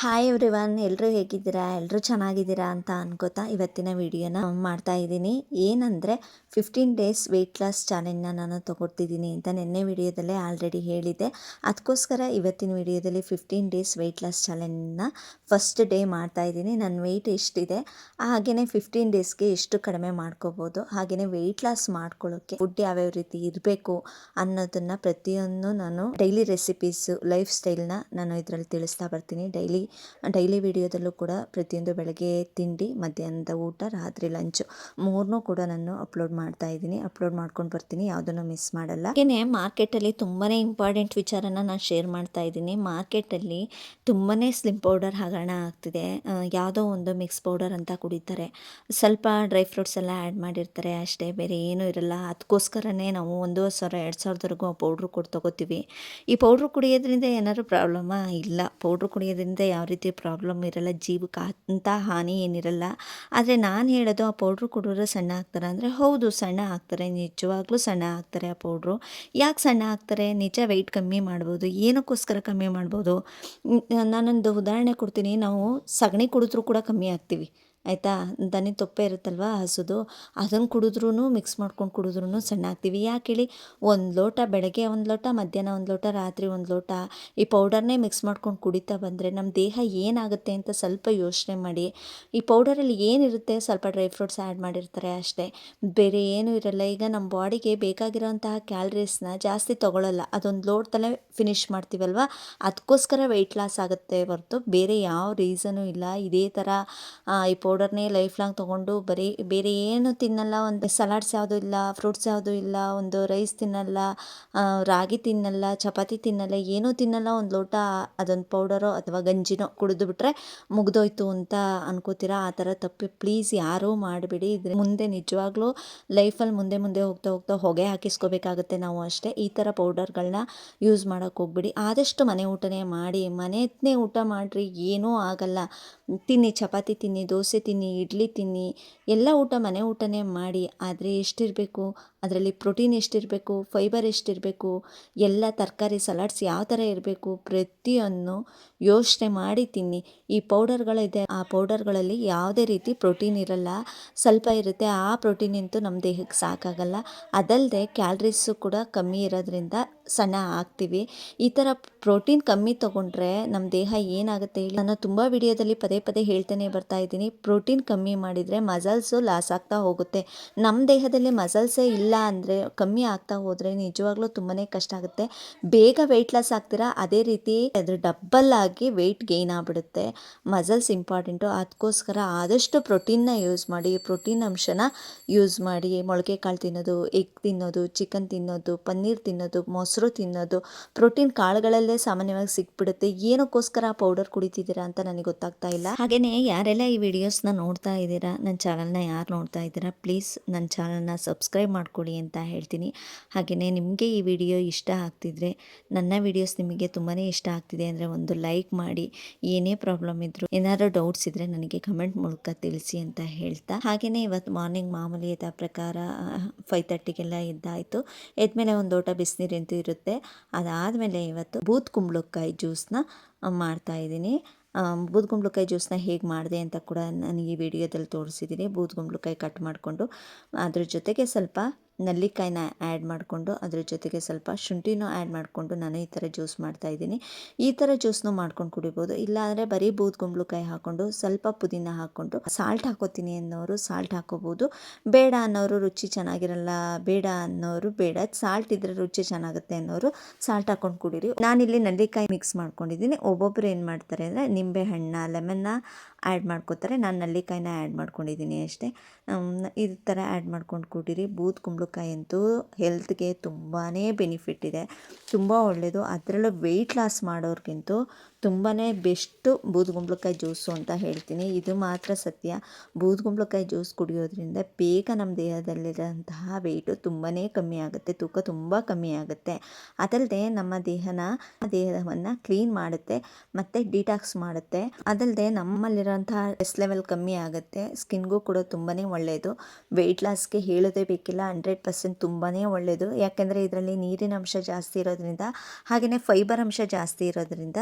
Hi everyone, ಎಲ್ಲರೂ ಹೇಗಿದ್ದೀರಾ? ಎಲ್ಲರೂ ಚೆನ್ನಾಗಿದ್ದೀರಾ ಅಂತ ಅನ್ಕೋತಾ ಇವತ್ತಿನ ವಿಡಿಯೋನ ಮಾಡ್ತಾ ಇದ್ದೀನಿ. ಏನಂದರೆ 15 ಡೇಸ್ ವೆಯ್ಟ್ ಲಾಸ್ ಚಾಲೆಂಜ್ನ ನಾನು ತೊಗೊಳ್ತಿದ್ದೀನಿ ಅಂತ ನಿನ್ನೆ ವಿಡಿಯೋದಲ್ಲೇ ಆಲ್ರೆಡಿ ಹೇಳಿದ್ದೆ. ಅದಕ್ಕೋಸ್ಕರ ಇವತ್ತಿನ ವಿಡಿಯೋದಲ್ಲಿ 15 ಡೇಸ್ ವೆಯ್ಟ್ ಲಾಸ್ ಚಾಲೆಂಜ್ನ ಫಸ್ಟ್ ಡೇ ಮಾಡ್ತಾ ಇದ್ದೀನಿ. ನನ್ನ ವೆಯ್ಟ್ ಎಷ್ಟಿದೆ, ಹಾಗೆಯೇ 15 ಡೇಸ್ಗೆ ಎಷ್ಟು ಕಡಿಮೆ ಮಾಡ್ಕೋಬೋದು, ಹಾಗೆಯೇ ವೆಯ್ಟ್ ಲಾಸ್ ಮಾಡ್ಕೊಳ್ಳೋಕ್ಕೆ ಫುಡ್ ಯಾವ್ಯಾವ ರೀತಿ ಇರಬೇಕು ಅನ್ನೋದನ್ನು ಪ್ರತಿಯೊಂದು ನಾನು ಡೈಲಿ ರೆಸಿಪೀಸು, ಲೈಫ್ ಸ್ಟೈಲ್ನ ನಾನು ಇದರಲ್ಲಿ ತಿಳಿಸ್ತಾ ಬರ್ತೀನಿ. ಡೈಲಿ ವಿಡಿಯೋದಲ್ಲೂ ಕೂಡ ಪ್ರತಿಯೊಂದು ಬೆಳಗ್ಗೆ ತಿಂಡಿ, ಮಧ್ಯಾಹ್ನದ ಊಟ, ರಾತ್ರಿ ಲಂಚು ಮೂರನ್ನೂ ಕೂಡ ನಾನು ಅಪ್ಲೋಡ್ ಮಾಡ್ತಾ ಇದ್ದೀನಿ. ಅಪ್ಲೋಡ್ ಮಾಡ್ಕೊಂಡು ಬರ್ತೀನಿ, ಯಾವುದನ್ನು ಮಿಸ್ ಮಾಡಲ್ಲ. ಹಾಗೆಯೇ ಮಾರ್ಕೆಟಲ್ಲಿ ತುಂಬಾ ಇಂಪಾರ್ಟೆಂಟ್ ವಿಚಾರನ ನಾನು ಶೇರ್ ಮಾಡ್ತಾ ಇದ್ದೀನಿ. ಮಾರ್ಕೆಟಲ್ಲಿ ತುಂಬಾ ಸ್ಲಿಮ್ ಪೌಡರ್ ಹಗರಣ ಆಗ್ತಿದೆ. ಯಾವುದೋ ಒಂದು ಮಿಕ್ಸ್ ಪೌಡರ್ ಅಂತ ಕುಡಿತಾರೆ, ಸ್ವಲ್ಪ ಡ್ರೈ ಫ್ರೂಟ್ಸ್ ಎಲ್ಲ ಆ್ಯಡ್ ಮಾಡಿರ್ತಾರೆ ಅಷ್ಟೇ, ಬೇರೆ ಏನೂ ಇರಲ್ಲ. ಅದಕ್ಕೋಸ್ಕರನೇ ನಾವು 1,500-2,000ವರೆಗೂ ಆ ಪೌಡ್ರು ಕೊಟ್ಟು ತೊಗೋತೀವಿ. ಈ ಪೌಡ್ರು ಕುಡಿಯೋದ್ರಿಂದ ಏನಾದ್ರು ಪ್ರಾಬ್ಲಮ್ಮಾ? ಇಲ್ಲ. ಪೌಡ್ರು ಕುಡಿಯೋದ್ರಿಂದ ಯಾವ ರೀತಿ ಪ್ರಾಬ್ಲಮ್ ಇರಲ್ಲ, ಜೀವಕ್ಕೆ ಅಂತ ಹಾನಿ ಏನಿರಲ್ಲ. ಆದರೆ ನಾನು ಹೇಳೋದು, ಆ ಪೌಡ್ರು ಕುಡಿದ್ರೆ ಸಣ್ಣ ಆಗ್ತಾರೆ ಅಂದರೆ, ಹೌದು ಸಣ್ಣ ಆಗ್ತಾರೆ, ನಿಜವಾಗ್ಲೂ ಸಣ್ಣ ಆಗ್ತಾರೆ. ಆ ಪೌಡ್ರು ಯಾಕೆ ಸಣ್ಣ ಆಗ್ತಾರೆ? ನಿಜ ವೆಯ್ಟ್ ಕಮ್ಮಿ ಮಾಡ್ಬೋದು. ಏನಕ್ಕೋಸ್ಕರ ಕಮ್ಮಿ ಮಾಡ್ಬೋದು? ನಾನೊಂದು ಉದಾಹರಣೆ ಕೊಡ್ತೀನಿ. ನಾವು ಸಗಣಿ ಕುಡಿದ್ರೂ ಕೂಡ ಕಮ್ಮಿ ಆಗ್ತೀವಿ, ಆಯಿತಾ? ದನಿ ತೊಪ್ಪೆ ಇರುತ್ತಲ್ವ ಹಸುದು, ಅದನ್ನು ಕುಡಿದ್ರೂ ಮಿಕ್ಸ್ ಮಾಡ್ಕೊಂಡು ಕುಡಿದ್ರೂ ಸಣ್ಣ ಆಗ್ತೀವಿ. ಯಾಕೆ ಹೇಳಿ? ಒಂದು ಲೋಟ ಬೆಳಗ್ಗೆ, ಒಂದು ಲೋಟ ಮಧ್ಯಾಹ್ನ, ಒಂದು ಲೋಟ ರಾತ್ರಿ, ಒಂದು ಲೋಟ ಈ ಪೌಡರ್ನೇ ಮಿಕ್ಸ್ ಮಾಡ್ಕೊಂಡು ಕುಡಿತಾ ಬಂದರೆ ನಮ್ಮ ದೇಹ ಏನಾಗುತ್ತೆ ಅಂತ ಸ್ವಲ್ಪ ಯೋಚನೆ ಮಾಡಿ. ಈ ಪೌಡರಲ್ಲಿ ಏನಿರುತ್ತೆ? ಸ್ವಲ್ಪ ಡ್ರೈ ಫ್ರೂಟ್ಸ್ ಆ್ಯಡ್ ಮಾಡಿರ್ತಾರೆ ಅಷ್ಟೇ, ಬೇರೆ ಏನೂ ಇರಲ್ಲ. ಈಗ ನಮ್ಮ ಬಾಡಿಗೆ ಬೇಕಾಗಿರೋಂತಹ ಕ್ಯಾಲರೀಸ್ನ ಜಾಸ್ತಿ ತೊಗೊಳ್ಳಲ್ಲ, ಅದೊಂದು ಲೋಟದಲ್ಲೇ ಫಿನಿಷ್ ಮಾಡ್ತೀವಲ್ವ, ಅದಕ್ಕೋಸ್ಕರ ವೆಯ್ಟ್ ಲಾಸ್ ಆಗುತ್ತೆ ಹೊರತು ಬೇರೆ ಯಾವ ರೀಸನೂ ಇಲ್ಲ. ಇದೇ ಥರ ಈ ಪೌಡರ್ನೇ ಲೈಫ್ ಲಾಂಗ್ ತೊಗೊಂಡು ಬರೀ ಬೇರೆ ಏನು ತಿನ್ನಲ್ಲ, ಒಂದು ಸಲಾಡ್ಸ್ ಯಾವುದೂ ಇಲ್ಲ, ಫ್ರೂಟ್ಸ್ ಯಾವುದೂ ಇಲ್ಲ, ಒಂದು ರೈಸ್ ತಿನ್ನಲ್ಲ, ರಾಗಿ ತಿನ್ನಲ್ಲ, ಚಪಾತಿ ತಿನ್ನಲ್ಲ, ಏನೂ ತಿನ್ನಲ್ಲ, ಒಂದು ಲೋಟ ಅದೊಂದು ಪೌಡರೋ ಅಥವಾ ಗಂಜಿನೋ ಕುಡಿದು ಬಿಟ್ರೆ ಮುಗ್ದೋಯ್ತು ಅಂತ ಅನ್ಕೋತೀರಾ. ಆ ಥರ ತಪ್ಪು ಪ್ಲೀಸ್ ಯಾರೂ ಮಾಡಬೇಡಿ. ಇದ್ರ ಮುಂದೆ ನಿಜವಾಗ್ಲೂ ಲೈಫಲ್ಲಿ ಮುಂದೆ ಮುಂದೆ ಹೋಗ್ತಾ ಹೋಗ್ತಾ ಹೊಗೆ ಹಾಕಿಸ್ಕೋಬೇಕಾಗುತ್ತೆ ನಾವು ಅಷ್ಟೇ. ಈ ಥರ ಪೌಡರ್ಗಳನ್ನ ಯೂಸ್ ಮಾಡೋಕ್ಕೆ ಹೋಗ್ಬಿಡಿ. ಆದಷ್ಟು ಮನೆ ಊಟನೇ ಮಾಡಿ. ಮನೆಯೇ ಊಟ ಮಾಡಿರಿ, ಏನೂ ಆಗಲ್ಲ. ತಿನ್ನಿ, ಚಪಾತಿ ತಿನ್ನಿ, ದೋಸೆ ತಿನ್ನಿ, ಇಡ್ಲಿ ತಿನ್ನಿ, ಎಲ್ಲ ಊಟ ಮನೆ ಊಟನೇ ಮಾಡಿ. ಆದರೆ ಎಷ್ಟಿರಬೇಕು ಅದರಲ್ಲಿ? ಪ್ರೋಟೀನ್ ಎಷ್ಟಿರಬೇಕು, ಫೈಬರ್ ಎಷ್ಟಿರಬೇಕು, ಎಲ್ಲ ತರಕಾರಿ, ಸಲಾಡ್ಸ್ ಯಾವ ಥರ ಇರಬೇಕು, ಪ್ರತಿಯೊಂದು ಯೋಚನೆ ಮಾಡಿ ತಿನ್ನಿ. ಈ ಪೌಡರ್ಗಳಿದೆ, ಆ ಪೌಡರ್ಗಳಲ್ಲಿ ಯಾವುದೇ ರೀತಿ ಪ್ರೋಟೀನ್ ಇರಲ್ಲ, ಸ್ವಲ್ಪ ಇರುತ್ತೆ. ಆ ಪ್ರೋಟೀನ್ ಅಂತೂ ನಮ್ಮ ದೇಹಕ್ಕೆ ಸಾಕಾಗಲ್ಲ. ಅದಲ್ಲದೆ ಕ್ಯಾಲ್ರೀಸು ಕೂಡ ಕಮ್ಮಿ ಇರೋದ್ರಿಂದ ಸಣ್ಣ ಆಗ್ತೀವಿ. ಈ ಥರ ಪ್ರೋಟೀನ್ ಕಮ್ಮಿ ತೊಗೊಂಡ್ರೆ ನಮ್ಮ ದೇಹ ಏನಾಗುತ್ತೆ? ನಾನು ತುಂಬ ವಿಡಿಯೋದಲ್ಲಿ ಪದೇ ಪದೇ ಹೇಳ್ತಾನೆ ಬರ್ತಾ ಇದ್ದೀನಿ, ಪ್ರೋಟೀನ್ ಕಮ್ಮಿ ಮಾಡಿದರೆ ಮಸಲ್ಸು ಲಾಸ್ ಆಗ್ತಾ ಹೋಗುತ್ತೆ. ನಮ್ಮ ದೇಹದಲ್ಲಿ ಮಸಲ್ಸೇ ಇಲ್ಲ ಅಂದರೆ, ಕಮ್ಮಿ ಆಗ್ತಾ ಹೋದರೆ ನಿಜವಾಗ್ಲೂ ತುಂಬಾ ಕಷ್ಟ ಆಗುತ್ತೆ. ಬೇಗ ವೆಯ್ಟ್ ಲಾಸ್ ಆಗ್ತೀರಾ, ಅದೇ ರೀತಿ ಅದ್ರ ಡಬ್ಬಲ್ ಆಗಿ ವೆಯ್ಟ್ ಗೇನ್ ಆಗಿಬಿಡುತ್ತೆ. ಮಸಲ್ಸ್ ಇಂಪಾರ್ಟೆಂಟು, ಅದಕ್ಕೋಸ್ಕರ ಆದಷ್ಟು ಪ್ರೋಟೀನ್ನ ಯೂಸ್ ಮಾಡಿ, ಪ್ರೋಟೀನ್ ಅಂಶನ ಯೂಸ್ ಮಾಡಿ. ಮೊಳಕೆ ಕಾಳು ತಿನ್ನೋದು, ಎಗ್ ತಿನ್ನೋದು, ಚಿಕನ್ ತಿನ್ನೋದು, ಪನ್ನೀರ್ ತಿನ್ನೋದು, ಮೊಸರು ತಿನ್ನೋದು, ಪ್ರೋಟೀನ್ ಕಾಳುಗಳಲ್ಲೇ ಸಾಮಾನ್ಯವಾಗಿ ಸಿಕ್ಬಿಡುತ್ತೆ. ಏನಕ್ಕೋಸ್ಕರ ಪೌಡರ್ ಕುಡಿತಿದ್ದೀರಾ ಅಂತ ನನಗೆ ಗೊತ್ತಾಗ್ತಾ ಇಲ್ಲ. ಹಾಗೆಯೇ ಯಾರೆಲ್ಲ ಈ ವಿಡಿಯೋಸ್ನ ನೋಡ್ತಾ ಇದ್ದೀರಾ, ನನ್ನ ಚಾನಲ್ನ ಯಾರು ನೋಡ್ತಾ ಇದ್ದೀರಾ, ಪ್ಲೀಸ್ ನನ್ನ ಚಾನಲ್ನ ಸಬ್ಸ್ಕ್ರೈಬ್ ಮಾಡ್ಕೊಳ್ಳಿ ಅಂತ ಹೇಳ್ತೀನಿ. ಹಾಗೆಯೇ ನಿಮಗೆ ಈ ವಿಡಿಯೋ ಇಷ್ಟ ಆಗ್ತಿದ್ರೆ, ನನ್ನ ವಿಡಿಯೋಸ್ ನಿಮಗೆ ತುಂಬಾ ಇಷ್ಟ ಆಗ್ತಿದೆ ಅಂದರೆ ಒಂದು ಲೈಕ್ ಮಾಡಿ. ಏನೇ ಪ್ರಾಬ್ಲಮ್ ಇದ್ದರೂ, ಏನಾದರೂ ಡೌಟ್ಸ್ ಇದ್ದರೆ ನನಗೆ ಕಮೆಂಟ್ ಮೂಲಕ ತಿಳಿಸಿ ಅಂತ ಹೇಳ್ತಾ, ಹಾಗೆಯೇ ಇವತ್ತು ಮಾರ್ನಿಂಗ್ ಮಾಮೂಲಿ ಯಥಾ ಪ್ರಕಾರ 5:30ಗೆಲ್ಲ ಎದ್ದಾಯಿತು. ಎದ್ಮೇಲೆ ಒಂದು ಲೋಟ ಬಿಸಿನೀರಂತೂ ಇರುತ್ತೆ. ಅದಾದಮೇಲೆ ಇವತ್ತು ಬೂದ್ ಕುಂಬಳಕಾಯಿ ಜ್ಯೂಸನ್ನ ಮಾಡ್ತಾಯಿದ್ದೀನಿ. ಬೂದ್ಗುಂಬಳಕಾಯಿ ಜ್ಯೂಸನ್ನ ಹೇಗೆ ಮಾಡಿದೆ ಅಂತ ಕೂಡ ನಾನು ಈ ವಿಡಿಯೋದಲ್ಲಿ ತೋರಿಸಿದ್ದೀನಿ. ಬೂದ್ಗುಂಬಳಕಾಯಿ ಕಟ್ ಮಾಡಿಕೊಂಡು ಅದ್ರ ಜೊತೆಗೆ ಸ್ವಲ್ಪ ನೆಲ್ಲಿಕಾಯಿನ ಆ್ಯಡ್ ಮಾಡಿಕೊಂಡು, ಅದ್ರ ಜೊತೆಗೆ ಸ್ವಲ್ಪ ಶುಂಠಿನೂ ಆ್ಯಡ್ ಮಾಡಿಕೊಂಡು ನಾನು ಈ ಥರ ಜ್ಯೂಸ್ ಮಾಡ್ತಾಯಿದ್ದೀನಿ. ಈ ಥರ ಜ್ಯೂಸ್ನೂ ಮಾಡ್ಕೊಂಡು ಕುಡಿಬೋದು. ಇಲ್ಲಾಂದರೆ ಬರೀ ಬೂದ್ಗುಂಬಳಕಾಯಿ ಹಾಕ್ಕೊಂಡು ಸ್ವಲ್ಪ ಪುದೀನ ಹಾಕ್ಕೊಂಡು, ಸಾಲ್ಟ್ ಹಾಕೋತೀನಿ ಅನ್ನೋರು ಸಾಲ್ಟ್ ಹಾಕೋಬೋದು, ಬೇಡ ಅನ್ನೋರು ರುಚಿ ಚೆನ್ನಾಗಿರಲ್ಲ ಬೇಡ ಅನ್ನೋರು ಬೇಡ, ಸಾಲ್ಟ್ ಇದ್ದರೆ ರುಚಿ ಚೆನ್ನಾಗುತ್ತೆ ಅನ್ನೋರು ಸಾಲ್ಟ್ ಹಾಕ್ಕೊಂಡು ಕುಡೀರಿ. ನಾನಿಲ್ಲಿ ನೆಲ್ಲಿಕಾಯಿ ಮಿಕ್ಸ್ ಮಾಡ್ಕೊಂಡಿದ್ದೀನಿ. ಒಬ್ಬೊಬ್ಬರು ಏನು ಮಾಡ್ತಾರೆ ಅಂದರೆ ನಿಂಬೆ ಹಣ್ಣ, ಲೆಮನ್ನ ಆ್ಯಡ್ ಮಾಡ್ಕೋತಾರೆ. ನಾನು ನೆಲ್ಲಿಕಾಯಿನ ಆ್ಯಡ್ ಮಾಡ್ಕೊಂಡಿದ್ದೀನಿ ಅಷ್ಟೇ. ಈ ಥರ ಆ್ಯಡ್ ಮಾಡ್ಕೊಂಡು ಕುಡೀರಿ. ಬೂದ್ಗುಂಬಳಕಾಯಿ ಅಂತೂ ಹೆಲ್ತ್ಗೆ ತುಂಬಾ ಬೆನಿಫಿಟ್ ಇದೆ, ತುಂಬ ಒಳ್ಳೆಯದು. ಅದರಲ್ಲೂ ವೆಯ್ಟ್ ಲಾಸ್ ಮಾಡೋರಿಗಂತೂ ತುಂಬಾ ಬೆಸ್ಟು ಬೂದ್ಗುಂಬಳಕಾಯಿ ಜ್ಯೂಸು ಅಂತ ಹೇಳ್ತೀನಿ. ಇದು ಮಾತ್ರ ಸತ್ಯ. ಬೂದ್ಗುಂಬಳಕಾಯಿ ಜ್ಯೂಸ್ ಕುಡಿಯೋದ್ರಿಂದ ಬೇಗ ನಮ್ಮ ದೇಹದಲ್ಲಿರೋಂತಹ ವೆಯ್ಟು ತುಂಬಾ ಕಮ್ಮಿ ಆಗುತ್ತೆ, ತೂಕ ತುಂಬ ಕಮ್ಮಿ ಆಗುತ್ತೆ. ಅದಲ್ಲದೆ ನಮ್ಮ ದೇಹವನ್ನು ಕ್ಲೀನ್ ಮಾಡುತ್ತೆ ಮತ್ತು ಡಿಟಾಕ್ಸ್ ಮಾಡುತ್ತೆ. ಅದಲ್ಲದೆ ನಮ್ಮಲ್ಲಿರೋಂತಹ ಸ್ಟ್ರೆಸ್ ಲೆವೆಲ್ ಕಮ್ಮಿ ಆಗುತ್ತೆ. ಸ್ಕಿನ್ಗೂ ಕೂಡ ತುಂಬಾ ಒಳ್ಳೆಯದು. ವೆಯ್ಟ್ ಲಾಸ್ಗೆ ಹೇಳೋದೇ ಬೇಕಿಲ್ಲ, 100% ತುಂಬಾ ಒಳ್ಳೆಯದು. ಯಾಕೆಂದರೆ ಇದರಲ್ಲಿ ನೀರಿನ ಅಂಶ ಜಾಸ್ತಿ ಇರೋದ್ರಿಂದ, ಹಾಗೆಯೇ ಫೈಬರ್ ಅಂಶ ಜಾಸ್ತಿ ಇರೋದ್ರಿಂದ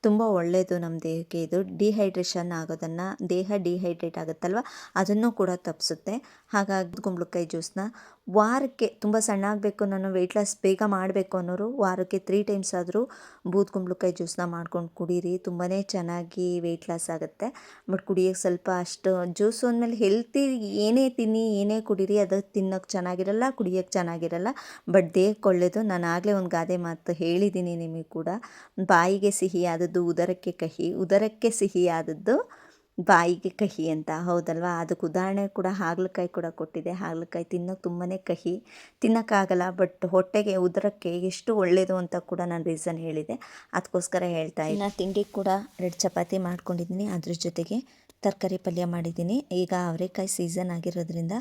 ತುಂಬ ಒಳ್ಳೆಯದು ನಮ್ಮ ದೇಹಕ್ಕೆ. ಇದು ಡಿಹೈಡ್ರೇಷನ್ ಆಗೋದನ್ನು, ದೇಹ ಡಿಹೈಡ್ರೇಟ್ ಆಗುತ್ತಲ್ವ ಅದನ್ನು ಕೂಡ ತಪ್ಪಿಸುತ್ತೆ. ಹಾಗಾಗಿ ಕುಂಬಳಕಾಯಿ ಜ್ಯೂಸನ್ನ ವಾರಕ್ಕೆ, ತುಂಬ ಸಣ್ಣ ಆಗಬೇಕು, ನಾನು ವೆಯ್ಟ್ ಲಾಸ್ ಬೇಗ ಮಾಡಬೇಕು ಅನ್ನೋರು ವಾರಕ್ಕೆ 3 ಟೈಮ್ಸ್ ಆದರೂ ಬೂದು ಕುಂಬಳಕಾಯಿ ಜ್ಯೂಸನ್ನ ಮಾಡ್ಕೊಂಡು ಕುಡೀರಿ. ತುಂಬಾ ಚೆನ್ನಾಗಿ ವೆಯ್ಟ್ ಲಾಸ್ ಆಗುತ್ತೆ. ಬಟ್ ಕುಡಿಯೋಕ್ಕೆ ಸ್ವಲ್ಪ ಅಷ್ಟು ಜ್ಯೂಸು ಅಂದಮೇಲೆ ಹೆಲ್ತಿ, ಏನೇ ತಿನ್ನಿ ಏನೇ ಕುಡೀರಿ ಅದು ತಿನ್ನೋಕ್ಕೆ ಚೆನ್ನಾಗಿರಲ್ಲ, ಕುಡಿಯೋಕ್ಕೆ ಚೆನ್ನಾಗಿರಲ್ಲ, ಬಟ್ ದೇಹಕ್ಕೆ ಒಳ್ಳೆಯದು. ನಾನು ಆಗಲೇ ಒಂದು ಗಾದೆ ಮಾತು ಹೇಳಿದ್ದೀನಿ ನಿಮಗೆ ಕೂಡ, ಬಾಯಿಗೆ ಸಿಹಿಯಾದದ್ದು ಉದರಕ್ಕೆ ಕಹಿ, ಉದರಕ್ಕೆ ಸಿಹಿಯಾದದ್ದು ಬಾಯಿಗೆ ಕಹಿ ಅಂತ. ಹೌದಲ್ವಾ? ಅದಕ್ಕೆ ಉದಾಹರಣೆ ಕೂಡ ಹಾಗಲಕಾಯಿ ಕೂಡ ಕೊಟ್ಟಿದೆ. ಹಾಗಲಕಾಯಿ ತಿನ್ನೋಕೆ ತುಂಬಾ ಕಹಿ, ತಿನ್ನೋಕ್ಕಾಗಲ್ಲ, ಬಟ್ ಹೊಟ್ಟೆಗೆ ಉದರಕ್ಕೆ ಎಷ್ಟು ಒಳ್ಳೆಯದು ಅಂತ ಕೂಡ ನಾನು ರೀಸನ್ ಹೇಳಿದೆ. ಅದಕ್ಕೋಸ್ಕರ ಹೇಳ್ತಾ ಇದ್ದೀನಿ. ನಾನು ತಿಂಡಿ ಕೂಡ 2 ಚಪಾತಿ ಮಾಡ್ಕೊಂಡಿದ್ದೀನಿ, ಅದ್ರ ಜೊತೆಗೆ ತರಕಾರಿ ಪಲ್ಯ ಮಾಡಿದ್ದೀನಿ. ಈಗ ಅವರೆಕಾಯಿ ಸೀಸನ್ ಆಗಿರೋದ್ರಿಂದ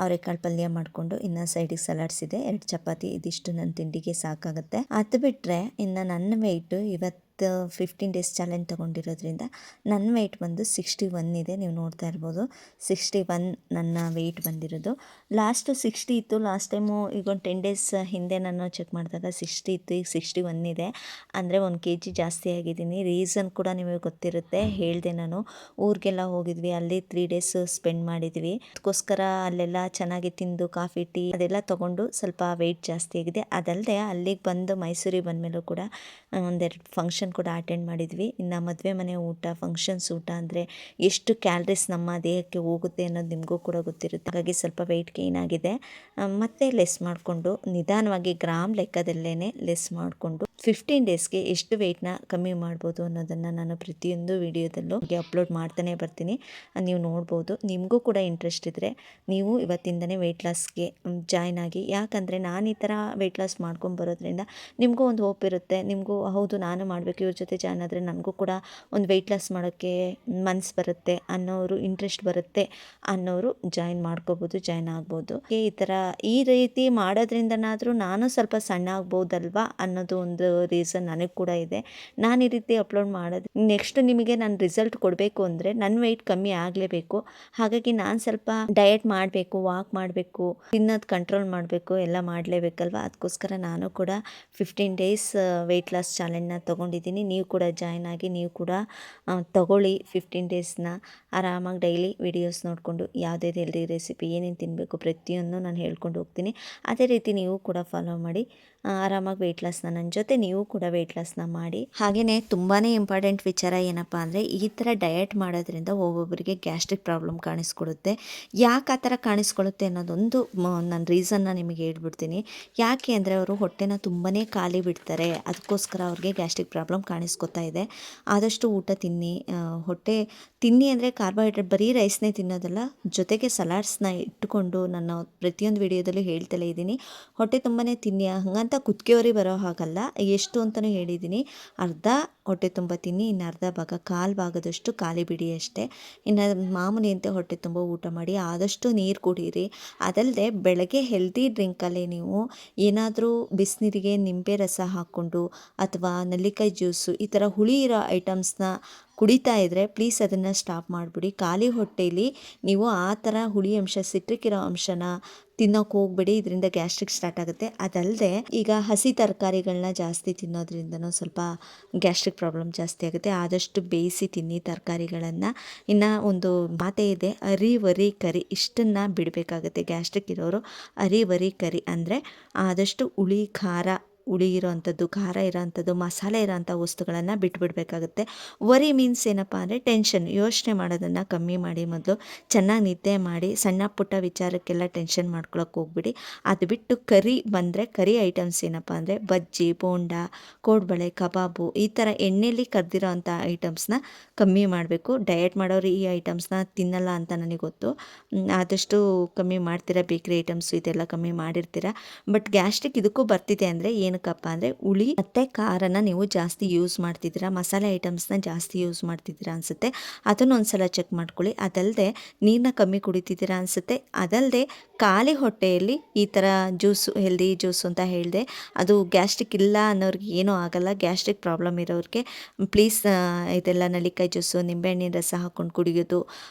ಅವರೆಕಾಳು ಪಲ್ಯ ಮಾಡಿಕೊಂಡು ಇನ್ನು ಸೈಡಿಗೆ ಸಲಾಡ್ಸ್ ಇದೆ, 2 ಚಪಾತಿ, ಇದಿಷ್ಟು ನನ್ನ ತಿಂಡಿಗೆ ಸಾಕಾಗುತ್ತೆ. ಅದು ಬಿಟ್ಟರೆ ಇನ್ನು ನನ್ನ ವೆಯ್ಟು ಇವತ್ತು 15 ಡೇಸ್ ಚಾಲೆಂಜ್ ತೊಗೊಂಡಿರೋದ್ರಿಂದ ನನ್ನ ವೆಯ್ಟ್ ಬಂದು 61 ಇದೆ. ನೀವು ನೋಡ್ತಾ ಇರ್ಬೋದು 61 ನನ್ನ ವೆಯ್ಟ್ ಬಂದಿರೋದು. ಲಾಸ್ಟು 60 ಇತ್ತು ಲಾಸ್ಟ್ ಟೈಮು. ಈಗ ಒಂದು 10 ಡೇಸ್ ಹಿಂದೆ ನಾನು ಚೆಕ್ ಮಾಡಿದಾಗ 60 ಇತ್ತು, ಈಗ 61 ಇದೆ. ಅಂದರೆ 1 kg ಜಾಸ್ತಿ ಆಗಿದ್ದೀನಿ. ರೀಸನ್ ಕೂಡ ನಿಮಗೆ ಗೊತ್ತಿರುತ್ತೆ, ಹೇಳಿದೆ ನಾನು. ಊರಿಗೆಲ್ಲ ಹೋಗಿದ್ವಿ, ಅಲ್ಲಿ 3 ಡೇಸ್ ಸ್ಪೆಂಡ್ ಮಾಡಿದ್ವಿ. ಅದಕ್ಕೋಸ್ಕರ ಅಲ್ಲೆಲ್ಲ ಚೆನ್ನಾಗಿ ತಿಂದು ಕಾಫಿ ಟೀ ಅದೆಲ್ಲ ತೊಗೊಂಡು ಸ್ವಲ್ಪ ವೆಯ್ಟ್ ಜಾಸ್ತಿ ಆಗಿದೆ. ಅದಲ್ಲದೆ ಅಲ್ಲಿಗೆ ಬಂದು ಮೈಸೂರಿಗೆ ಬಂದಮೇಲೂ ಕೂಡ ಒಂದೆರಡು ಫಂಕ್ಷನ್ ಕೂಡ ಅಟೆಂಡ್ ಮಾಡಿದ್ವಿ. ಇನ್ನು ಮದುವೆ ಮನೆ ಊಟ, ಫಂಕ್ಷನ್ಸ್ ಊಟ ಅಂದರೆ ಎಷ್ಟು ಕ್ಯಾಲರೀಸ್ ನಮ್ಮ ದೇಹಕ್ಕೆ ಹೋಗುತ್ತೆ ಅನ್ನೋದು ನಿಮಗೂ ಕೂಡ ಗೊತ್ತಿರುತ್ತೆ. ಹಾಗಾಗಿ ಸ್ವಲ್ಪ ವೆಯ್ಟ್ ಗೇನ್ ಆಗಿದೆ. ಮತ್ತೆ ಲೆಸ್ ಮಾಡಿಕೊಂಡು ನಿಧಾನವಾಗಿ ಗ್ರಾಮ್ ಲೆಕ್ಕದಲ್ಲೇ ಲೆಸ್ ಮಾಡಿಕೊಂಡು 15 ಡೇಸ್ಗೆ ಎಷ್ಟು ವೆಯ್ಟ್ನ ಕಮ್ಮಿ ಮಾಡ್ಬೋದು ಅನ್ನೋದನ್ನು ನಾನು ಪ್ರತಿಯೊಂದು ವಿಡಿಯೋದಲ್ಲೂ ಅಪ್ಲೋಡ್ ಮಾಡ್ತಾನೆ ಬರ್ತೀನಿ. ನೀವು ನೋಡ್ಬೋದು. ನಿಮಗೂ ಕೂಡ ಇಂಟ್ರೆಸ್ಟ್ ಇದ್ದರೆ ನೀವು ಇವತ್ತಿಂದನೇ ವೆಯ್ಟ್ ಲಾಸ್ಗೆ ಜಾಯ್ನ್ ಆಗಿ. ಯಾಕಂದರೆ ನಾನು ಈ ಥರ ವೆಯ್ಟ್ ಲಾಸ್ ಮಾಡ್ಕೊಂಬರೋದ್ರಿಂದ ನಿಮಗೂ ಒಂದು ಹೋಪ್ ಇರುತ್ತೆ. ನಿಮಗೂ ಹೌದು ನಾನು ಮಾಡಬೇಕು, ಇವ್ರ ಜೊತೆ ಜಾಯ್ನ್ ಆದರೆ ನನಗೂ ಕೂಡ ಒಂದು ವೆಯ್ಟ್ ಲಾಸ್ ಮಾಡೋಕ್ಕೆ ಮನಸ್ಸು ಬರುತ್ತೆ ಅನ್ನೋರು, ಇಂಟ್ರೆಸ್ಟ್ ಬರುತ್ತೆ ಅನ್ನೋರು ಜಾಯ್ನ್ ಮಾಡ್ಕೋಬೋದು, ಜಾಯ್ನ್ ಆಗ್ಬೋದು. ಈ ಥರ ಈ ರೀತಿ ಮಾಡೋದ್ರಿಂದನಾದರೂ ನಾನು ಸ್ವಲ್ಪ ಸಣ್ಣ ಆಗ್ಬೋದಲ್ವಾ ಅನ್ನೋದು ಒಂದು ರೀಸನ್ ನನಗೆ ಕೂಡ ಇದೆ. ನಾನು ಈ ರೀತಿ ಅಪ್ಲೋಡ್ ಮಾಡೋದು, ನೆಕ್ಸ್ಟ್ ನಿಮಗೆ ನಾನು ರಿಸಲ್ಟ್ ಕೊಡಬೇಕು ಅಂದರೆ ನನ್ನ ವೆಯ್ಟ್ ಕಮ್ಮಿ ಆಗಲೇಬೇಕು. ಹಾಗಾಗಿ ನಾನು ಸ್ವಲ್ಪ ಡಯಟ್ ಮಾಡಬೇಕು, ವಾಕ್ ಮಾಡಬೇಕು, ತಿನ್ನೋದು ಕಂಟ್ರೋಲ್ ಮಾಡಬೇಕು, ಎಲ್ಲ ಮಾಡಲೇಬೇಕಲ್ವ. ಅದಕ್ಕೋಸ್ಕರ ನಾನು ಕೂಡ 15 ಡೇಸ್ ವೆಯ್ಟ್ ಲಾಸ್ ಚಾಲೆಂಜ್ನ ತೊಗೊಂಡಿದ್ದೀನಿ. ನೀವು ಕೂಡ ಜಾಯ್ನ್ ಆಗಿ, ನೀವು ಕೂಡ ತೊಗೊಳ್ಳಿ 15 ಡೇಸ್ನ. ಆರಾಮಾಗಿ ಡೈಲಿ ವಿಡಿಯೋಸ್ ನೋಡಿಕೊಂಡು ಯಾವುದೇ ಹೆಲ್ದಿ ರೆಸಿಪಿ ಏನೇನು ತಿನ್ನಬೇಕು ಪ್ರತಿಯೊಂದು ನಾನು ಹೇಳ್ಕೊಂಡು ಹೋಗ್ತೀನಿ. ಅದೇ ರೀತಿ ನೀವು ಕೂಡ ಫಾಲೋ ಮಾಡಿ ಆರಾಮಾಗಿ ವೆಯ್ಟ್ ಲಾಸ್ನ, ನನ್ನ ಜೊತೆ ನೀವು ಕೂಡ ವೆಯ್ಟ್ ಲಾಸ್ನ ಮಾಡಿ. ಹಾಗೆಯೇ ತುಂಬಾ ಇಂಪಾರ್ಟೆಂಟ್ ವಿಚಾರ ಏನಪ್ಪ ಅಂದರೆ, ಈ ಥರ ಡಯಟ್ ಮಾಡೋದ್ರಿಂದ ಒಬ್ಬೊಬ್ಬರಿಗೆ ಗ್ಯಾಸ್ಟ್ರಿಕ್ ಪ್ರಾಬ್ಲಮ್ ಕಾಣಿಸ್ಕೊಡುತ್ತೆ. ಯಾಕೆ ಆ ಥರ ಕಾಣಿಸ್ಕೊಳ್ಳುತ್ತೆ ಅನ್ನೋದೊಂದು ನಾನು ರೀಸನ್ನ ನಿಮಗೆ ಹೇಳ್ಬಿಡ್ತೀನಿ. ಯಾಕೆ ಅಂದರೆ ಅವರು ಹೊಟ್ಟೆನ ತುಂಬಾ ಖಾಲಿ ಬಿಡ್ತಾರೆ, ಅದಕ್ಕೋಸ್ಕರ ಅವ್ರಿಗೆ ಗ್ಯಾಸ್ಟ್ರಿಕ್ ಪ್ರಾಬ್ಲಮ್ ಕಾಣಿಸ್ಕೊತಾ ಇದೆ. ಆದಷ್ಟು ಊಟ ತಿನ್ನಿ, ಹೊಟ್ಟೆ ತಿನ್ನಿ ಅಂದರೆ ಕಾರ್ಬೋಹೈಡ್ರೇಟ್ ಬರೀ ರೈಸ್ನೇ ತಿನ್ನೋದಲ್ಲ, ಜೊತೆಗೆ ಸಲಾಡ್ಸ್ನ ಇಟ್ಟುಕೊಂಡು ನಾನು ಪ್ರತಿಯೊಂದು ವಿಡಿಯೋದಲ್ಲೂ ಹೇಳ್ತಲೇ ಇದ್ದೀನಿ. ಹೊಟ್ಟೆ ತುಂಬಾ ತಿನ್ನಿ, ಹಂಗಂತ ಕುತ್ಕೆವರಿ ಬರೋ ಹಾಗಲ್ಲ. ಎಷ್ಟು ಅಂತಲೂ ಹೇಳಿದ್ದೀನಿ. ಅರ್ಧ ಹೊಟ್ಟೆ ತುಂಬ ತಿನ್ನಿ, ಇನ್ನು ಅರ್ಧ ಭಾಗ, ಕಾಲು ಭಾಗದಷ್ಟು ಖಾಲಿ ಬಿಡಿ ಅಷ್ಟೇ. ಇನ್ನು ಮಾಮೂಲಿಯಂತೆ ಹೊಟ್ಟೆ ತುಂಬ ಊಟ ಮಾಡಿ, ಆದಷ್ಟು ನೀರು ಕುಡೀರಿ. ಅದಲ್ಲದೆ ಬೆಳಗ್ಗೆ ಹೆಲ್ದಿ ಡ್ರಿಂಕಲ್ಲಿ ನೀವು ಏನಾದರೂ ಬಿಸಿನೀರಿಗೆ ನಿಂಬೆ ರಸ ಹಾಕ್ಕೊಂಡು ಅಥವಾ ನೆಲ್ಲಿಕಾಯಿ ಜ್ಯೂಸು ಈ ಥರ ಹುಳಿ ಇರೋ ಐಟಮ್ಸ್ನ ಕುಡಿತಾ ಇದ್ದರೆ ಪ್ಲೀಸ್ ಅದನ್ನು ಸ್ಟಾಪ್ ಮಾಡಿಬಿಡಿ. ಖಾಲಿ ಹೊಟ್ಟೆಯಲ್ಲಿ ನೀವು ಆ ಥರ ಹುಳಿ ಅಂಶ, ಸಿಟ್ರಿಕ್ ಇರೋ ಅಂಶನ ತಿನ್ನೋಕೆ ಹೋಗ್ಬೇಡಿ, ಇದರಿಂದ ಗ್ಯಾಸ್ಟ್ರಿಕ್ ಸ್ಟಾರ್ಟ್ ಆಗುತ್ತೆ. ಅದಲ್ಲದೆ ಈಗ ಹಸಿ ತರಕಾರಿಗಳನ್ನ ಜಾಸ್ತಿ ತಿನ್ನೋದ್ರಿಂದನೂ ಸ್ವಲ್ಪ ಗ್ಯಾಸ್ಟ್ರಿಕ್ ಪ್ರಾಬ್ಲಮ್ ಜಾಸ್ತಿ ಆಗುತ್ತೆ. ಆದಷ್ಟು ಬೇಯಿಸಿ ತಿನ್ನಿ ತರಕಾರಿಗಳನ್ನು. ಇನ್ನು ಒಂದು ಮಾತೇ ಇದೆ, ಅರಿವರಿ ಕರಿ, ಇಷ್ಟನ್ನು ಬಿಡಬೇಕಾಗುತ್ತೆ. ಗ್ಯಾಸ್ಟ್ರಿಕ್ ಇರೋರು ಅರಿವರಿ ಕರಿ ಅಂದರೆ ಆದಷ್ಟು ಹುಳಿ ಇರೋವಂಥದ್ದು, ಖಾರ ಇರೋವಂಥದ್ದು, ಮಸಾಲೆ ಇರೋವಂಥ ವಸ್ತುಗಳನ್ನು ಬಿಟ್ಬಿಡಬೇಕಾಗುತ್ತೆ. ವರಿ ಮೀನ್ಸ್ ಏನಪ್ಪ ಅಂದರೆ ಟೆನ್ಷನ್, ಯೋಚನೆ ಮಾಡೋದನ್ನು ಕಮ್ಮಿ ಮಾಡಿ. ಮೊದಲು ಚೆನ್ನಾಗಿ ನಿದ್ದೆ ಮಾಡಿ, ಸಣ್ಣ ಪುಟ್ಟ ವಿಚಾರಕ್ಕೆಲ್ಲ ಟೆನ್ಷನ್ ಮಾಡ್ಕೊಳಕ್ಕೆ ಹೋಗ್ಬಿಡಿ. ಅದು ಬಿಟ್ಟು ಕರಿ ಬಂದರೆ, ಕರಿ ಐಟಮ್ಸ್ ಏನಪ್ಪ ಅಂದರೆ ಬಜ್ಜಿ, ಬೋಂಡ, ಕೋಡ್ಬಳೆ, ಕಬಾಬು, ಈ ಥರ ಎಣ್ಣೆಯಲ್ಲಿ ಕರೆದಿರೋ ಅಂಥ ಐಟಮ್ಸ್ನ ಕಮ್ಮಿ ಮಾಡಬೇಕು. ಡಯಟ್ ಮಾಡೋರು ಈ ಐಟಮ್ಸ್ನ ತಿನ್ನಲ್ಲ ಅಂತ ನನಗೆ ಗೊತ್ತು. ಆದಷ್ಟು ಕಮ್ಮಿ ಮಾಡ್ತೀರಾ, ಬೇಕ್ರಿ ಐಟಮ್ಸು ಇದೆಲ್ಲ ಕಮ್ಮಿ ಮಾಡಿರ್ತೀರ. ಬಟ್ ಗ್ಯಾಸ್ಟ್ರಿಕ್ ಇದಕ್ಕೂ ಬರ್ತಿದೆ ಅಂದರೆ ಏನಕ್ಕಪ್ಪ ಅಂದರೆ ಹುಳಿ ಮತ್ತು ಖಾರನ ನೀವು ಜಾಸ್ತಿ ಯೂಸ್ ಮಾಡ್ತಿದ್ದೀರಾ, ಮಸಾಲೆ ಐಟಮ್ಸ್ನ ಜಾಸ್ತಿ ಯೂಸ್ ಮಾಡ್ತಿದ್ದೀರಾ ಅನಿಸುತ್ತೆ. ಅದನ್ನು ಒಂದು ಸಲ ಚೆಕ್ ಮಾಡ್ಕೊಳ್ಳಿ. ಅದಲ್ಲದೆ ನೀರನ್ನ ಕಮ್ಮಿ ಕುಡಿತಿದ್ದೀರಾ ಅನಿಸುತ್ತೆ. ಅದಲ್ಲದೆ ಖಾಲಿ ಹೊಟ್ಟೆಯಲ್ಲಿ ಈ ಥರ ಜ್ಯೂಸು ಹೆಲ್ದಿ ಜ್ಯೂಸು ಅಂತ ಹೇಳಿದೆ. ಅದು ಗ್ಯಾಸ್ಟ್ರಿಕ್ ಇಲ್ಲ ಅನ್ನೋರಿಗೆ ಏನೂ ಆಗಲ್ಲ. ಗ್ಯಾಸ್ಟ್ರಿಕ್ ಪ್ರಾಬ್ಲಮ್ ಇರೋರಿಗೆ ಪ್ಲೀಸ್ ಇದೆಲ್ಲ ನೆಲ್ಲಿಕಾಯಿ ಜ್ಯೂಸು, ನಿಂಬೆಹಣ್ಣಿನ ರಸ ಹಾಕ್ಕೊಂಡು ಕುಡಿಯೋದು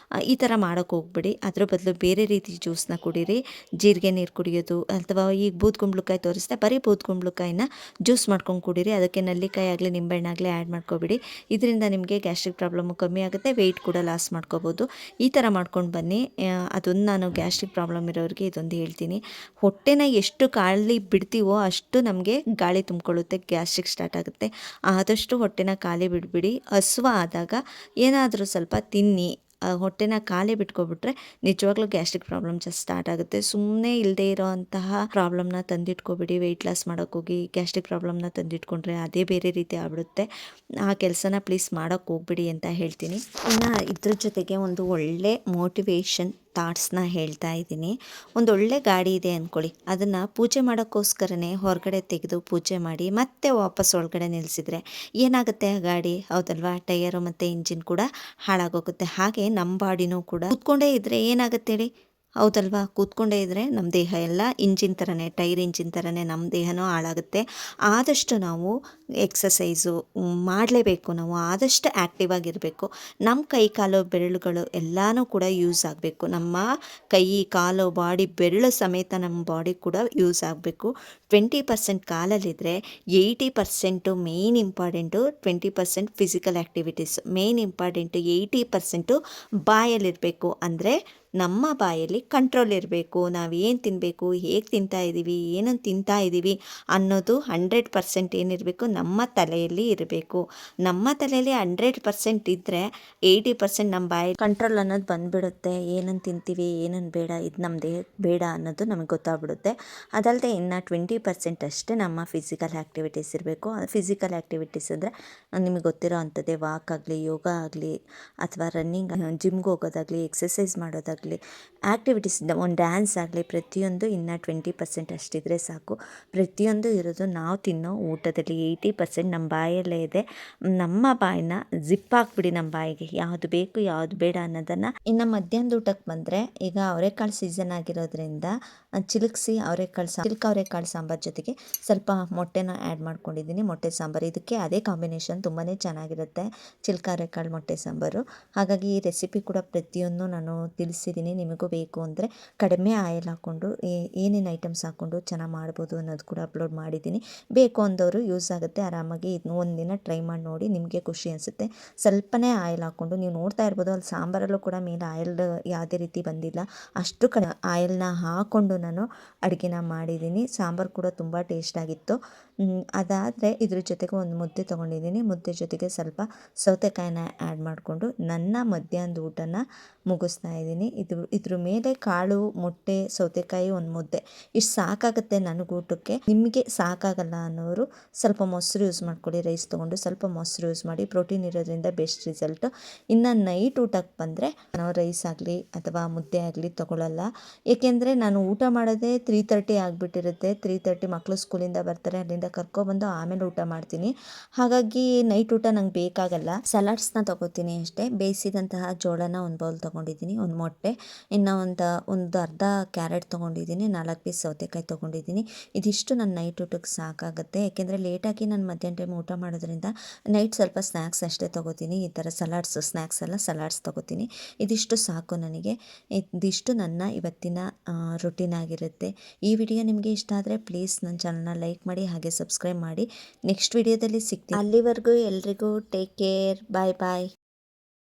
ಈ ಥರ ಮಾಡೋಕ್ಕೆ ಹೋಗ್ಬೇಡಿ. ಅದ್ರ ಬದಲು ಬೇರೆ ರೀತಿ ಜ್ಯೂಸನ್ನ ಕುಡೀರಿ. ಜೀರಿಗೆ ನೀರು ಕುಡಿಯೋದು ಅಥವಾ ಈಗ ಬೂದ್ಕುಂಬಳಕಾಯಿ ತೋರಿಸ್ದೆ, ಬರೀ ಬೂದ್ಕುಂಬಳಕಾಯಿನ ಜ್ಯೂಸ್ ಮಾಡ್ಕೊಂಡು ಕುಡೀರಿ. ಅದಕ್ಕೆ ನೆಲ್ಲಿಕಾಯಿ ಆಗಲಿ ನಿಂಬೆಹಣ್ಣಾಗಲಿ ಆ್ಯಡ್ ಮಾಡ್ಕೊಬೇಡಿ. ಇದರಿಂದ ನಿಮಗೆ ಗ್ಯಾಸ್ಟ್ರಿಕ್ ಪ್ರಾಬ್ಲಮ್ಮು ಕಮ್ಮಿ ಆಗುತ್ತೆ, ವೆಯ್ಟ್ ಕೂಡ ಲಾಸ್ ಮಾಡ್ಕೋಬೋದು. ಈ ಥರ ಮಾಡ್ಕೊಂಡು ಬನ್ನಿ. ಅದೊಂದು ನಾನು ಗ್ಯಾಸ್ಟ್ರಿಕ್ ಪ್ರಾಬ್ಲಮ್ ಇರೋರಿಗೆ ಇದೊಂದು ಹೇಳ್ತೀನಿ. ಹೊಟ್ಟೆನ ಎಷ್ಟು ಖಾಲಿ ಬಿಡ್ತೀವೋ ಅಷ್ಟು ನಮಗೆ ಗಾಳಿ ತುಂಬಿಕೊಳ್ಳುತ್ತೆ, ಗ್ಯಾಸ್ಟ್ರಿಕ್ ಸ್ಟಾರ್ಟ್ ಆಗುತ್ತೆ. ಆದಷ್ಟು ಹೊಟ್ಟೆನ ಖಾಲಿ ಬಿಡಬೇಡಿ. ಹಸಿವು ಆದಾಗ ಏನಾದರೂ ಸ್ವಲ್ಪ ತಿನ್ನಿ. ಹೊಟ್ಟೆನ ಖಾಲಿ ಬಿಟ್ಕೊಬಿಟ್ರೆ ನಿಜವಾಗ್ಲೂ ಗ್ಯಾಸ್ಟ್ರಿಕ್ ಪ್ರಾಬ್ಲಮ್ ಸ್ಟಾರ್ಟ್ ಆಗುತ್ತೆ. ಸುಮ್ಮನೆ ಇಲ್ಲದೆ ಇರೋ ಅಂತಹ ಪ್ರಾಬ್ಲಮ್ನ ತಂದಿಟ್ಕೊಬಿಡಿ. ವೆಯ್ಟ್ ಲಾಸ್ ಮಾಡೋಕ್ಕೋಗಿ ಗ್ಯಾಸ್ಟ್ರಿಕ್ ಪ್ರಾಬ್ಲಮ್ನ ತಂದಿಟ್ಕೊಂಡ್ರೆ ಅದೇ ಬೇರೆ ರೀತಿ ಆಗ್ಬಿಡುತ್ತೆ. ಆ ಕೆಲಸನ ಪ್ಲೀಸ್ ಮಾಡೋಕ್ಕೆ ಹೋಗ್ಬಿಡಿ ಅಂತ ಹೇಳ್ತೀನಿ. ಇನ್ನು ಇದ್ರ ಜೊತೆಗೆ ಒಂದು ಒಳ್ಳೆ ಮೋಟಿವೇಶನ್ ಥಾಟ್ಸ್ನ ಹೇಳ್ತಾ ಇದ್ದೀನಿ. ಒಂದು ಒಳ್ಳೆ ಗಾಡಿ ಇದೆ ಅಂದ್ಕೊಳ್ಳಿ, ಅದನ್ನು ಪೂಜೆ ಮಾಡೋಕ್ಕೋಸ್ಕರನೇ ಹೊರಗಡೆ ತೆಗೆದು ಪೂಜೆ ಮಾಡಿ ಮತ್ತೆ ವಾಪಸ್ ಒಳಗಡೆ ನಿಲ್ಲಿಸಿದ್ರೆ ಏನಾಗುತ್ತೆ ಆ ಗಾಡಿ, ಹೌದಲ್ವಾ? ಟಯರು ಮತ್ತು ಇಂಜಿನ್ ಕೂಡ ಹಾಳಾಗೋಗುತ್ತೆ. ಹಾಗೆ ನಮ್ಮ ಬಾಡಿನೂ ಕೂಡ ಕೂತ್ಕೊಂಡೇ ಇದ್ದರೆ ಏನಾಗುತ್ತೆ ಹೇಳಿ, ಹೌದಲ್ವಾ? ಕೂತ್ಕೊಂಡೇ ಇದ್ದರೆ ನಮ್ಮ ದೇಹ ಎಲ್ಲ ಇಂಜಿನ್ ಥರನೇ, ಟೈರ್ ಇಂಜಿನ್ ಥರನೇ ನಮ್ಮ ದೇಹನೂ ಹಾಳಾಗುತ್ತೆ. ಆದಷ್ಟು ನಾವು ಎಕ್ಸಸೈಸು ಮಾಡಲೇಬೇಕು. ನಾವು ಆದಷ್ಟು ಆ್ಯಕ್ಟಿವ್ ಆಗಿರಬೇಕು. ನಮ್ಮ ಕೈ ಕಾಲು ಬೆರಳುಗಳು ಎಲ್ಲನೂ ಕೂಡ ಯೂಸ್ ಆಗಬೇಕು. ನಮ್ಮ ಕೈ ಕಾಲು ಬಾಡಿ ಬೆರಳು ಸಮೇತ ನಮ್ಮ ಬಾಡಿ ಕೂಡ ಯೂಸ್ ಆಗಬೇಕು. 20% ಕಾಲಲ್ಲಿದ್ದರೆ 80% main important, 20% physical activities. Main important 80% ಬಾಯಲ್ಲಿರಬೇಕು. ಅಂದರೆ ನಮ್ಮ ಬಾಯಲ್ಲಿ ಕಂಟ್ರೋಲ್ ಇರಬೇಕು. ನಾವು ಏನು ತಿನ್ನಬೇಕು, ಹೇಗೆ ತಿಂತಾ ಇದ್ದೀವಿ, ಏನನ್ನು ತಿಂತಾ ಇದ್ದೀವಿ ಅನ್ನೋದು 100% ಏನಿರಬೇಕು, ನಮ್ಮ ತಲೆಯಲ್ಲಿ ಇರಬೇಕು. ನಮ್ಮ ತಲೆಯಲ್ಲಿ 100% ಇದ್ದರೆ 80% ನಮ್ಮ ಬಾಯಲ್ಲಿ ಕಂಟ್ರೋಲ್ ಅನ್ನೋದು ಬಂದುಬಿಡುತ್ತೆ. ಏನನ್ನು ತಿಂತೀವಿ, ಏನನ್ನು ಬೇಡ, ಇದು ನಮ್ಮ ದೇಹಕ್ಕೆ ಬೇಡ ಅನ್ನೋದು ನಮಗೆ ಗೊತ್ತಾಗ್ಬಿಡುತ್ತೆ. ಅದಲ್ಲದೆ ಇನ್ನು 20% ಅಷ್ಟೇ ನಮ್ಮ ಫಿಸಿಕಲ್ ಆ್ಯಕ್ಟಿವಿಟೀಸ್ ಇರಬೇಕು. ಫಿಸಿಕಲ್ ಆ್ಯಕ್ಟಿವಿಟೀಸ್ ಅಂದರೆ ನಿಮಗೆ ಗೊತ್ತಿರೋ ಅಂಥದ್ದೇ, ವಾಕ್ ಆಗಲಿ, ಯೋಗ ಆಗಲಿ, ಅಥವಾ ರನ್ನಿಂಗ್, ಜಿಮ್ಗೆ ಹೋಗೋದಾಗಲಿ, ಎಕ್ಸಸೈಸ್ ಮಾಡೋದಾಗಲಿ, ಆ್ಯಕ್ಟಿವಿಟೀಸ್, ಒಂದು ಡ್ಯಾನ್ಸ್ ಆಗಲಿ, ಪ್ರತಿಯೊಂದು ಇನ್ನು 20% ಅಷ್ಟಿದ್ರೆ ಸಾಕು. ಪ್ರತಿಯೊಂದು ಇರೋದು ನಾವು ತಿನ್ನೋ ಊಟದಲ್ಲಿ. 80% ನಮ್ಮ ಬಾಯಲ್ಲೇ ಇದೆ. ನಮ್ಮ ಬಾಯಿನ ಜಿಪ್ ಹಾಕ್ಬಿಡಿ, ನಮ್ಮ ಬಾಯಿಗೆ ಯಾವುದು ಬೇಕು ಯಾವುದು ಬೇಡ ಅನ್ನೋದನ್ನು. ಇನ್ನು ಮಧ್ಯಾಹ್ನದ ಊಟಕ್ಕೆ ಬಂದರೆ, ಈಗ ಅವರೆಕಾಳು ಸೀಸನ್ ಆಗಿರೋದ್ರಿಂದ ಚಿಲುಕಿಸಿ ಅವರೆಕಾಳು ಸಾಂಬಾರು ಜೊತೆಗೆ ಸ್ವಲ್ಪ ಮೊಟ್ಟೆನ ಆ್ಯಡ್ ಮಾಡ್ಕೊಂಡಿದ್ದೀನಿ. ಮೊಟ್ಟೆ ಸಾಂಬಾರು, ಇದಕ್ಕೆ ಅದೇ ಕಾಂಬಿನೇಷನ್ ತುಂಬಾ ಚೆನ್ನಾಗಿರುತ್ತೆ, ಚಿಲ್ಕ ಅವರೆಕಾಳು ಮೊಟ್ಟೆ ಸಾಂಬಾರು. ಹಾಗಾಗಿ ಈ ರೆಸಿಪಿ ಕೂಡ ಪ್ರತಿಯೊಂದು ನಾನು ತಿಳಿಸಿದ್ದೀನಿ. ನಿಮಗೂ ಬೇಕು ಅಂದರೆ ಕಡಿಮೆ ಆಯಿಲ್ ಹಾಕ್ಕೊಂಡು ಏನೇನು ಐಟಮ್ಸ್ ಹಾಕ್ಕೊಂಡು ಚೆನ್ನಾಗಿ ಮಾಡ್ಬೋದು ಅನ್ನೋದು ಕೂಡ ಅಪ್ಲೋಡ್ ಮಾಡಿದ್ದೀನಿ. ಬೇಕು ಅಂದವರು ಯೂಸ್ ಆಗುತ್ತೆ. ಆರಾಮಾಗಿ ಇದನ್ನು ಒಂದಿನ ಟ್ರೈ ಮಾಡಿ ನೋಡಿ, ನಿಮಗೆ ಖುಷಿ ಅನಿಸುತ್ತೆ. ಸ್ವಲ್ಪನೇ ಆಯಿಲ್ ಹಾಕ್ಕೊಂಡು, ನೀವು ನೋಡ್ತಾ ಇರ್ಬೋದು ಅಲ್ಲಿ ಸಾಂಬಾರಲ್ಲೂ ಕೂಡ ಮೇಲೆ ಆಯಿಲ್ ಯಾವುದೇ ರೀತಿ ಬಂದಿಲ್ಲ. ಅಷ್ಟು ಆಯಿಲ್ನ ಹಾಕ್ಕೊಂಡು ನಾನು ಅಡುಗೆನ ಮಾಡಿದ್ದೀನಿ. ಸಾಂಬಾರು ಕೂಡ ತುಂಬ ಟೇಸ್ಟಾಗಿತ್ತು. ಅದಾದರೆ ಇದ್ರ ಜೊತೆಗೆ ಒಂದು ಮುದ್ದೆ ತೊಗೊಂಡಿದ್ದೀನಿ. ಮುದ್ದೆ ಜೊತೆಗೆ ಸ್ವಲ್ಪ ಸೌತೆಕಾಯಿನ ಆ್ಯಡ್ ಮಾಡಿಕೊಂಡು ನನ್ನ ಮಧ್ಯಾಹ್ನದ ಊಟನ ಮುಗಿಸ್ತಾ ಇದ್ದೀನಿ. ಇದ್ರ ಮೇಲೆ ಕಾಳು, ಮೊಟ್ಟೆ, ಸೌತೆಕಾಯಿ, ಒಂದು ಮುದ್ದೆ, ಇಷ್ಟು ಸಾಕಾಗುತ್ತೆ ನನಗೆ ಊಟಕ್ಕೆ. ನಿಮಗೆ ಸಾಕಾಗಲ್ಲ ಅನ್ನೋರು ಸ್ವಲ್ಪ ಮೊಸರು ಯೂಸ್ ಮಾಡ್ಕೊಳ್ಳಿ. ರೈಸ್ ತೊಗೊಂಡು ಸ್ವಲ್ಪ ಮೊಸರು ಯೂಸ್ ಮಾಡಿ, ಪ್ರೋಟೀನ್ ಇರೋದ್ರಿಂದ ಬೆಸ್ಟ್ ರಿಸಲ್ಟು. ಇನ್ನು ನೈಟ್ ಊಟಕ್ಕೆ ಬಂದರೆ ನಾವು ರೈಸ್ ಆಗಲಿ ಅಥವಾ ಮುದ್ದೆ ಆಗಲಿ ತೊಗೊಳ್ಳಲ್ಲ. ಏಕೆಂದರೆ ನಾನು ಊಟ ಮಾಡೋದೇ 3:30 ಆಗಿಬಿಟ್ಟಿರುತ್ತೆ. 3:30 ಮಕ್ಕಳು ಸ್ಕೂಲಿಂದ ಬರ್ತಾರೆ, ಅಲ್ಲಿಂದ ಕರ್ಕೊಬಂದು ಆಮೇಲೆ ಊಟ ಮಾಡ್ತೀನಿ. ಹಾಗಾಗಿ ನೈಟ್ ಊಟ ನಂಗೆ ಬೇಕಾಗಲ್ಲ. ಸಲಾಡ್ಸ್ನ ತೊಗೋತೀನಿ ಅಷ್ಟೇ. ಬೇಯಿಸಿದಂತಹ ಜೋಳನ ಒಂದು ಬೌಲ್ ತೊಗೊಂಡಿದ್ದೀನಿ, ಒಂದು ಮೊಟ್ಟೆ, ಇನ್ನು ಒಂದು ಅರ್ಧ ಕ್ಯಾರೆಟ್ ತೊಗೊಂಡಿದ್ದೀನಿ, 4 ಪೀಸ್ ಸೌತೆಕಾಯಿ ತೊಗೊಂಡಿದ್ದೀನಿ. ಇದಿಷ್ಟು ನನ್ನ ನೈಟ್ ಊಟಕ್ಕೆ ಸಾಕಾಗುತ್ತೆ. ಏಕೆಂದರೆ ಲೇಟಾಗಿ ನಾನು ಮಧ್ಯಾಹ್ನ ಟೈಮ್ ಊಟ ಮಾಡೋದ್ರಿಂದ ನೈಟ್ ಸ್ವಲ್ಪ ಸ್ನ್ಯಾಕ್ಸ್ ಅಷ್ಟೇ ತೊಗೋತೀನಿ. ಈ ಥರ ಸಲಾಡ್ಸು, ಸ್ನ್ಯಾಕ್ಸ್ ಎಲ್ಲ ಸಲಾಡ್ಸ್ ತೊಗೋತೀನಿ. ಇದಿಷ್ಟು ಸಾಕು ನನಗೆ. ಇದಿಷ್ಟು ನನ್ನ ಇವತ್ತಿನ ರುಟೀನ್ ಆಗಿರುತ್ತೆ. ಈ ವಿಡಿಯೋ ನಿಮಗೆ ಇಷ್ಟ ಆದರೆ ಪ್ಲೀಸ್ ನನ್ನ ಚಾನಲ್ನ ಲೈಕ್ ಮಾಡಿ, ಹಾಗೆ ಸಬ್ಸ್ಕ್ರೈಬ್ ಮಾಡಿ. ನೆಕ್ಸ್ಟ್ ವಿಡಿಯೋದಲ್ಲಿ ಸಿಗ್ತೀನಿ. ಅಲ್ಲಿವರೆಗೂ ಎಲ್ರಿಗೂ ಟೇಕ್ ಕೇರ್. ಬಾಯ್ ಬಾಯ್.